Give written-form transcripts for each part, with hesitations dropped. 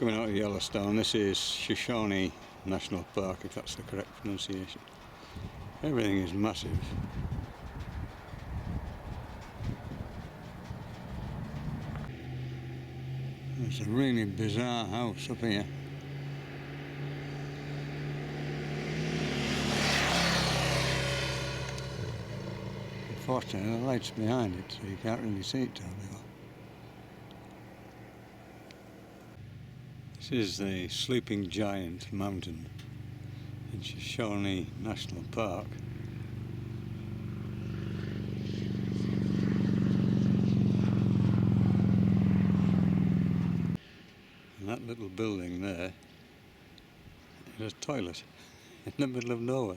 Coming out of Yellowstone, this is Shoshone National Park, if that's the correct pronunciation. Everything is massive. There's a really bizarre house up here. Unfortunately, the light's behind it, so you can't really see it terribly well. This is the Sleeping Giant Mountain in Shoshone National Park. And that little building there is a toilet in the middle of nowhere.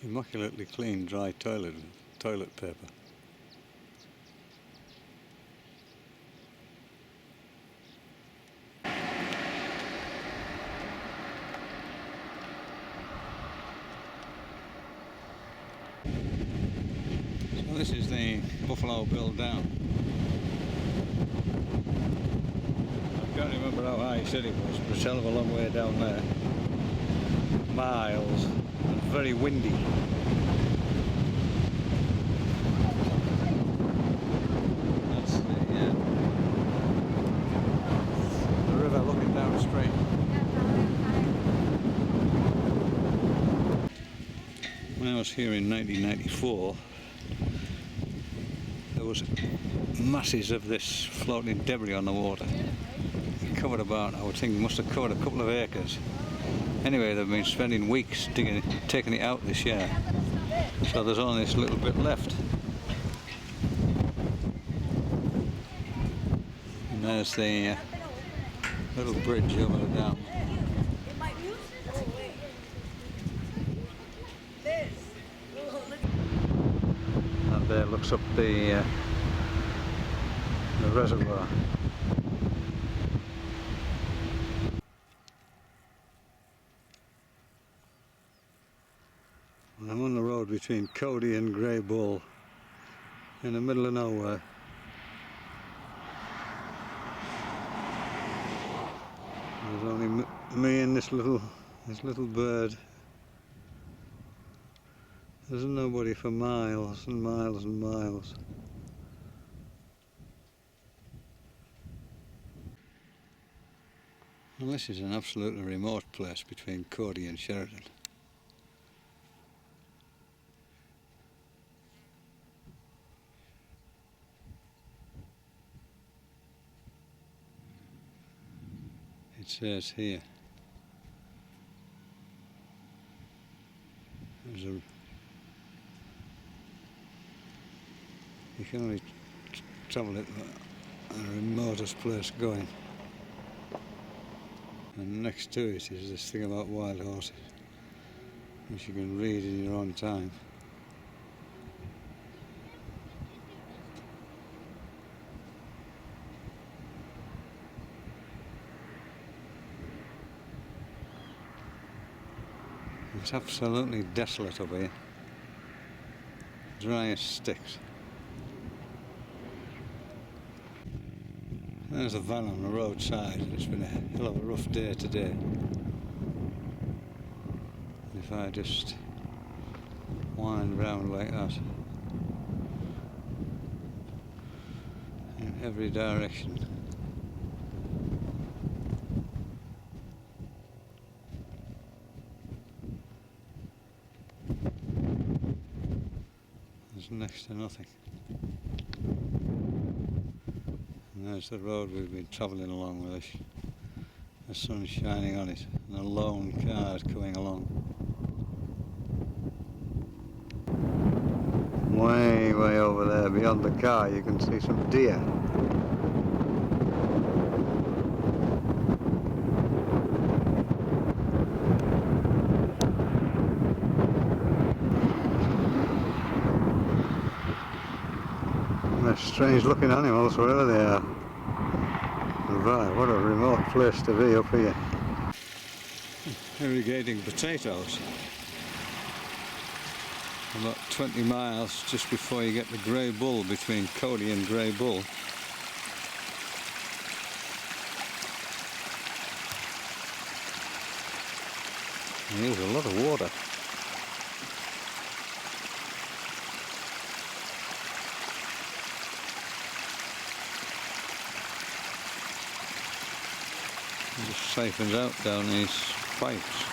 Immaculately clean dry toilet with toilet paper. So this is the Buffalo Bill Dam. I can't remember how high he said it was, but it's a hell of a long way down there. Miles. And very windy. That's the river looking downstream. When I was here in 1994, there was masses of this floating debris on the water. It covered about, I would think, must have covered a couple of acres. Anyway, they've been spending weeks taking it out this year, so there's only this little bit left. And there's the little bridge over the dam. And there looks up the reservoir. I'm on the road between Cody and Greybull in the middle of nowhere. There's only me and this little bird. There's nobody for miles and miles and miles. Well, this is an absolutely remote place between Cody and Sheridan. It says here you can only travel it the remotest place going, and next to it is this thing about wild horses, which you can read in your own time. It's absolutely desolate up here, dry as sticks. There's a van on the roadside, and it's been a hell of a rough day today. If I just wind round like that in every direction. There's next to nothing. And there's the road we've been travelling along with us. The sun's shining on it, and a lone car is coming along. Way over there, beyond the car, you can see some deer. They're strange looking animals, wherever they are. Right, what a remote place to be up here. Irrigating potatoes. About 20 miles just before you get to Greybull, between Cody and Greybull. There's a lot of water. It just siphons out down these pipes.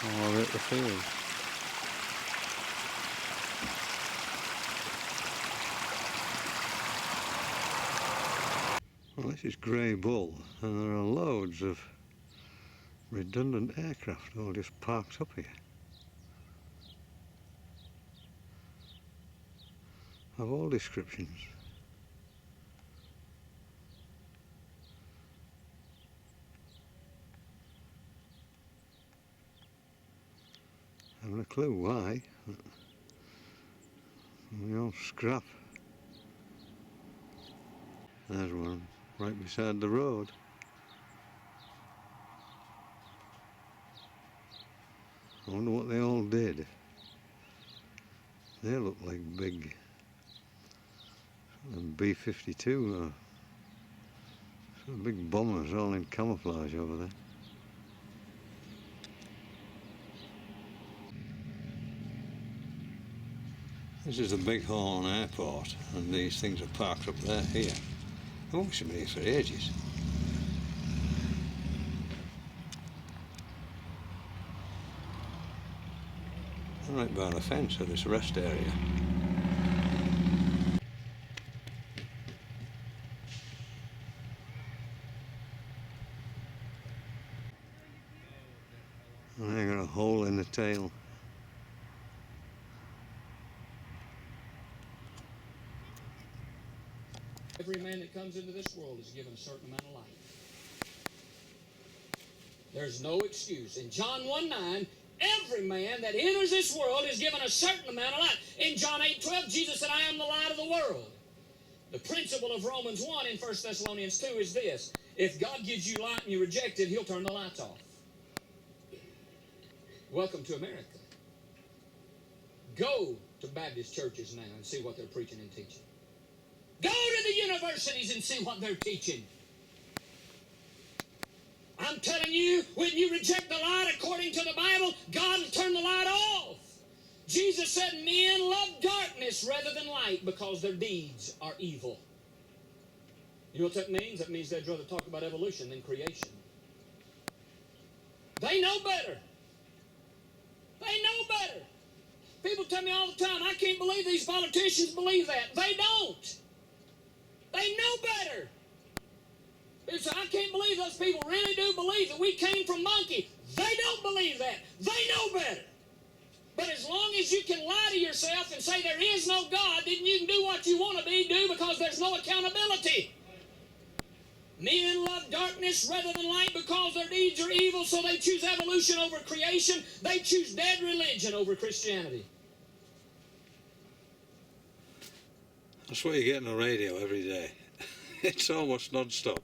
All over at the field. Well, this is Greybull, and there are loads of redundant aircraft all just parked up here. Of all descriptions. I haven't a clue why. We all scrap. There's one right beside the road. I wonder what they all did. They look like big B-52 or some big bombers all in camouflage over there. This is the Bighorn Airport, and these things are parked up there, here. They must have been here for ages. Right by the fence of this rest area. And they got a hole in the tail. Every man that comes into this world is given a certain amount of life. There's no excuse. In John 1:9, every man that enters this world is given a certain amount of life. In John 8:12, Jesus said, I am the light of the world. The principle of Romans 1 in 1 Thessalonians 2 is this. If God gives you light and you reject it, he'll turn the lights off. Welcome to America. Go to Baptist churches now and see what they're preaching and teaching. Go to the universities and see what they're teaching. I'm telling you, when you reject the light according to the Bible, God will turn the light off. Jesus said, men love darkness rather than light because their deeds are evil. You know what that means? That means they'd rather talk about evolution than creation. They know better. They know better. People tell me all the time, I can't believe these politicians believe that. They don't. They know better. People say, I can't believe those people really do believe that we came from monkey. They don't believe that. They know better. But as long as you can lie to yourself and say there is no God, then you can do what you want to do because there's no accountability. Men love darkness rather than light because their deeds are evil, so they choose evolution over creation. They choose dead religion over Christianity. That's what you get on the radio every day. It's almost non-stop.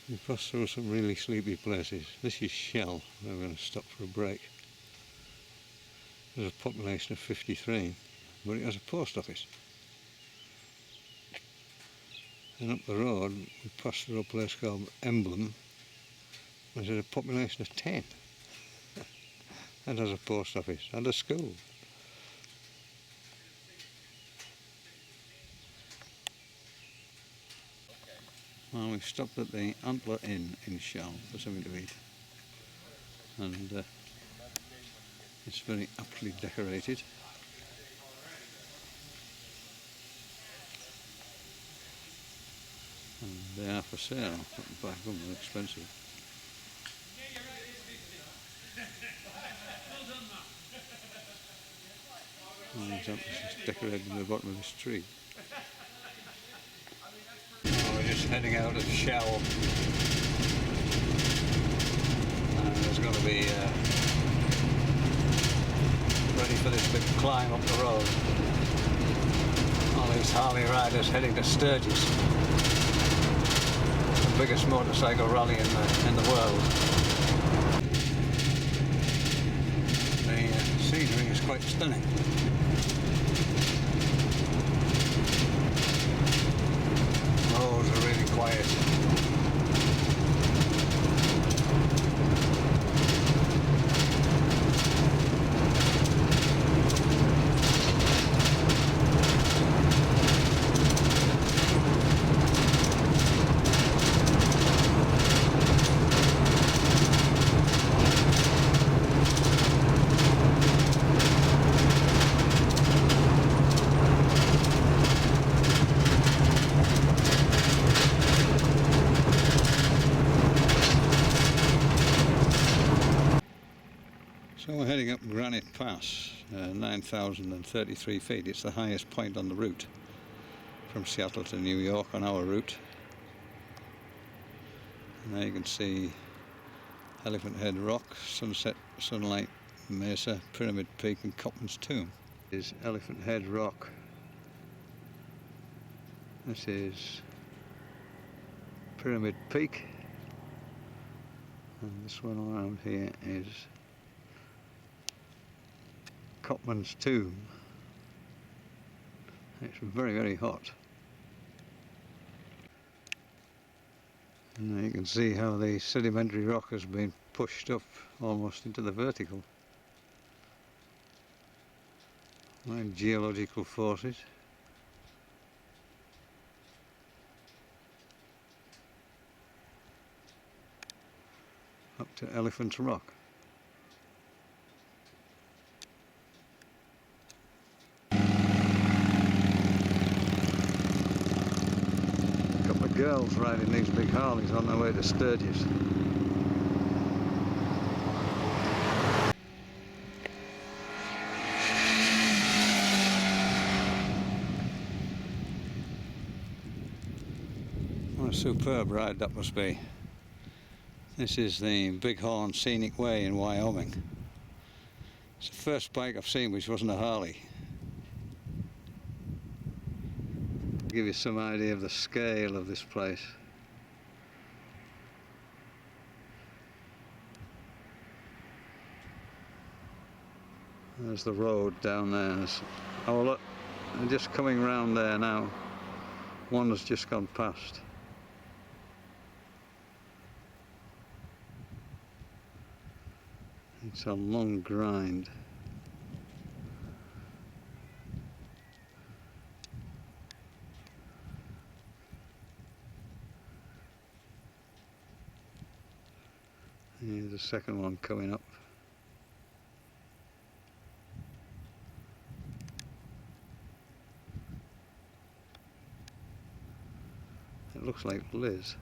We pass through some really sleepy places. This is Shell. We're going to stop for a break. There's a population of 53, but it has a post office. And up the road, we pass through a place called Emblem, which has a population of 10. And has a post office and a school. Well, we've stopped at the Antler Inn in Shell for something to eat. And it's very aptly decorated. And they are for sale. Back home, they're expensive. And it's just decorated in the bottom of this tree. We're just heading out of Shell. There's going to be ready for this big climb up the road. All the These Harley riders heading to Sturgis, the biggest motorcycle rally in the world. The scenery is quite stunning. Roads are really quiet. So we're heading up Granite Pass, 9,033 feet. It's the highest point on the route from Seattle to New York on our route. And there you can see Elephant Head Rock, Sunset, Sunlight, Mesa, Pyramid Peak and Copman's Tomb. This is Elephant Head Rock. This is Pyramid Peak. And this one around here is Copman's Tomb. It's very, very hot. And you can see how the sedimentary rock has been pushed up almost into the vertical. By geological forces. Up to Elephant's Rock. Girls riding these big Harleys on their way to Sturgis. What a superb ride that must be. This is the Bighorn Scenic Way in Wyoming. It's the first bike I've seen which wasn't a Harley. Give you some idea of the scale of this place. There's the road down there. Oh look, they're just coming round there now. One has just gone past. It's a long grind. Here's the second one coming up. It looks like Liz.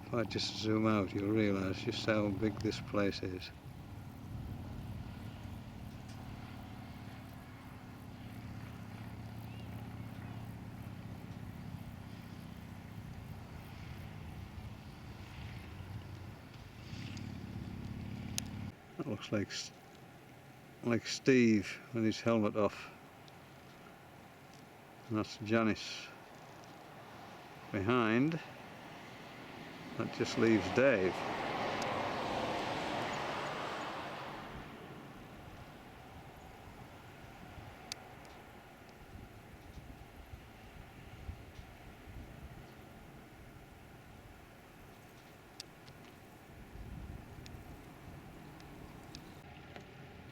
If I just zoom out, you'll realise just how big this place is. That looks like Steve with his helmet off. And that's Janice. Behind, that just leaves Dave.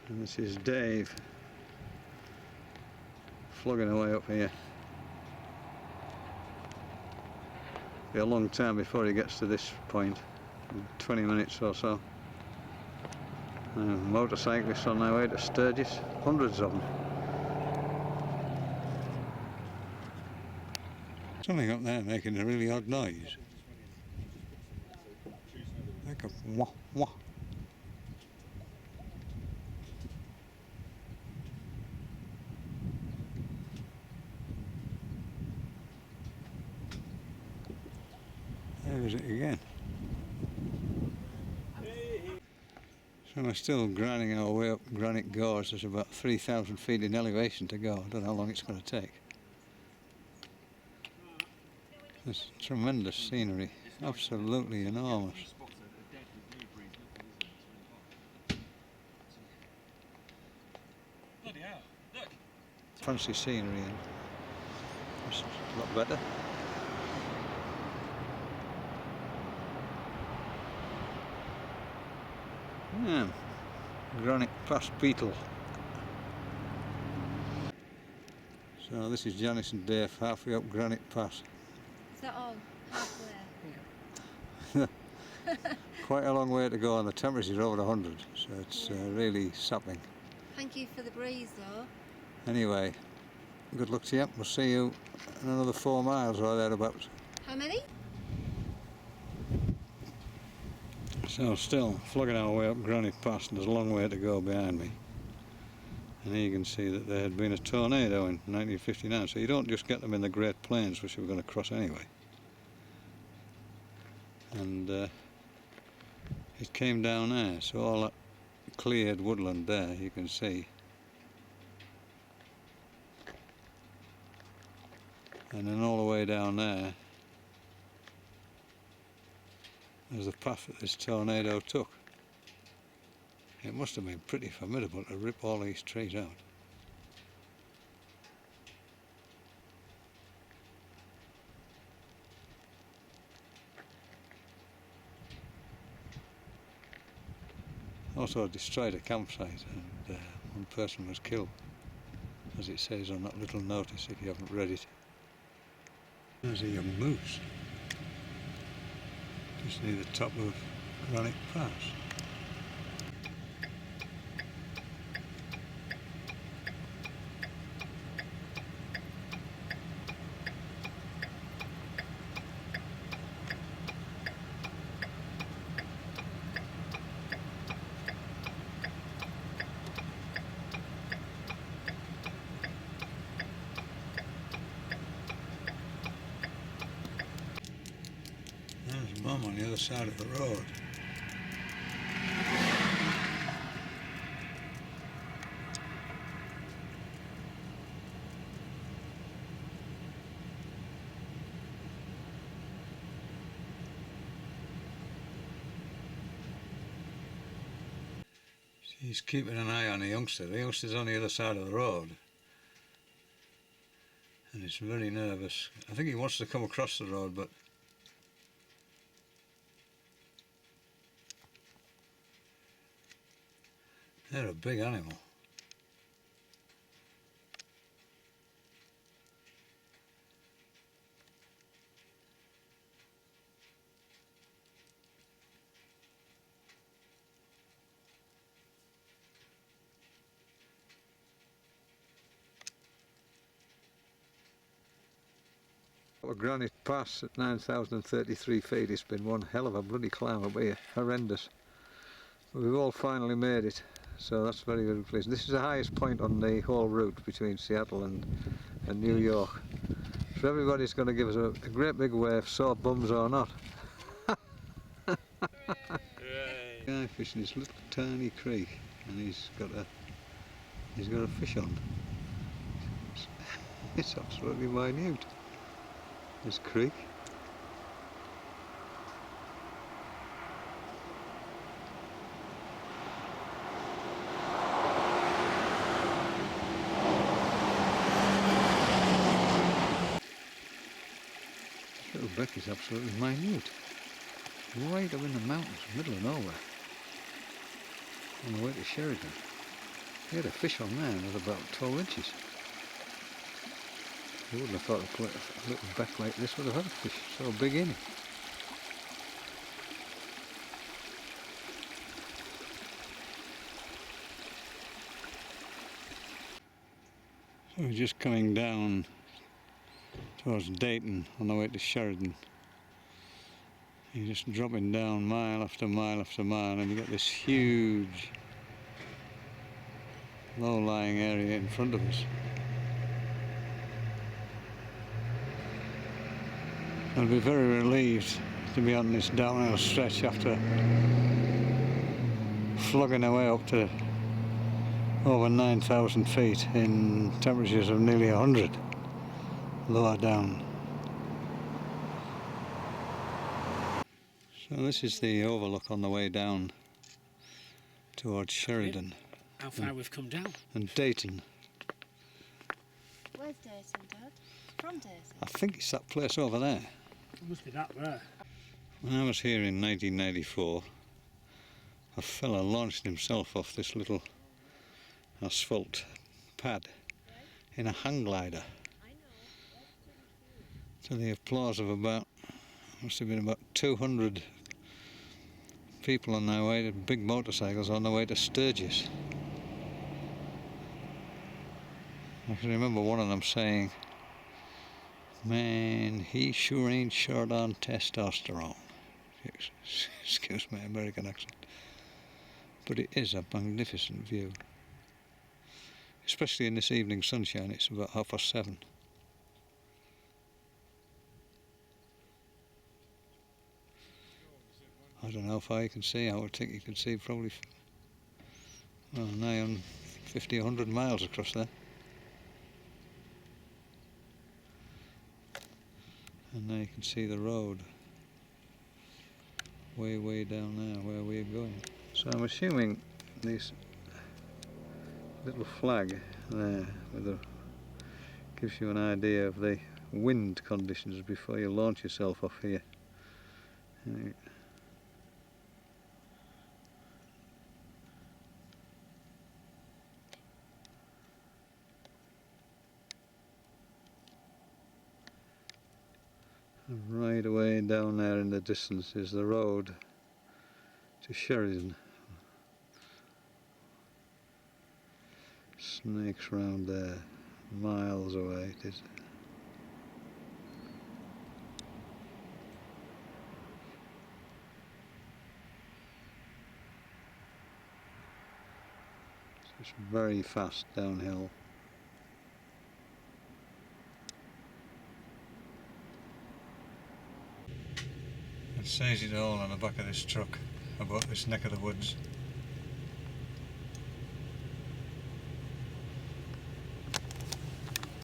And this is Dave flogging away up here. Be a long time before he gets to this point, 20 minutes or so. Motorcyclists on their way to Sturgis, hundreds of them. Something up there making a really odd noise. Like a wah wah. There is it again. So we're still grinding our way up Granite Gorge. There's about 3,000 feet in elevation to go. I don't know how long it's going to take. There's tremendous scenery, absolutely enormous. Fancy scenery and it's a lot better. Yeah, Granite Pass Beetle. So this is Janice and Dave halfway up Granite Pass. Is that all? Halfway? Quite a long way to go, and the temperature's over 100, so it's really sapping. Thank you for the breeze though. Anyway, good luck to you. We'll see you in another 4 miles or thereabouts. How many? So still flogging our way up Granite Pass, and there's a long way to go behind me. And here you can see that there had been a tornado in 1959, so you don't just get them in the Great Plains, which we're going to cross anyway. And it came down there, so all that cleared woodland there you can see. And then all the way down there there's the path that this tornado took. It must have been pretty formidable to rip all these trees out. Also destroyed a campsite, and one person was killed, as it says on that little notice if you haven't read it. There's a young moose, just near the top of Granite Pass. There's Mum on the other side of the road. She's keeping an eye on the youngster. The youngster's on the other side of the road. And he's very nervous. I think he wants to come across the road, but they're a big animal. Granite Pass at 9,033 feet. It's been one hell of a bloody climb up here, horrendous. But we've all finally made it, so that's very, very pleasant. This is the highest point on the whole route between Seattle and New York. So everybody's going to give us a great big wave, sore bums or not. Guy fishing this little tiny creek, and he's got a fish on. It's absolutely minute, this creek. Little beck is absolutely minute. Right up in the mountains, middle of nowhere. On the way to Sheridan. He had a fish on there and it was about 12 inches. You wouldn't have thought a little beck like this would have had a fish so big in it. So we're just coming down towards Dayton on the way to Sheridan. You're just dropping down mile after mile after mile, and you get this huge low-lying area in front of us. I'll be very relieved to be on this downhill stretch after slogging away up to over 9,000 feet in temperatures of nearly 100 lower down. So this is the overlook on the way down towards Sheridan. How far we've come down? And Dayton. Where's Dayton, Dad? From Dayton? I think it's that place over there. It must be that there. When I was here in 1994, a fella launched himself off this little asphalt pad in a hang glider to the applause of about, must have been about 200 people on their way to big motorcycles on their way to Sturgis. I can remember one of them saying, "Man, he sure ain't short on testosterone." Excuse my American accent. But it is a magnificent view. Especially in this evening sunshine. It's about 7:30. I don't know how far you can see. I would think you can see probably nigh on 50, 100 miles across there. And now you can see the road way down there where we're going. So I'm assuming this little flag there gives you an idea of the wind conditions before you launch yourself off here. Right away down there in the distance is the road to Sheridan. Snakes round there, miles away it is. It's very fast downhill. It says it all on the back of this truck about this neck of the woods.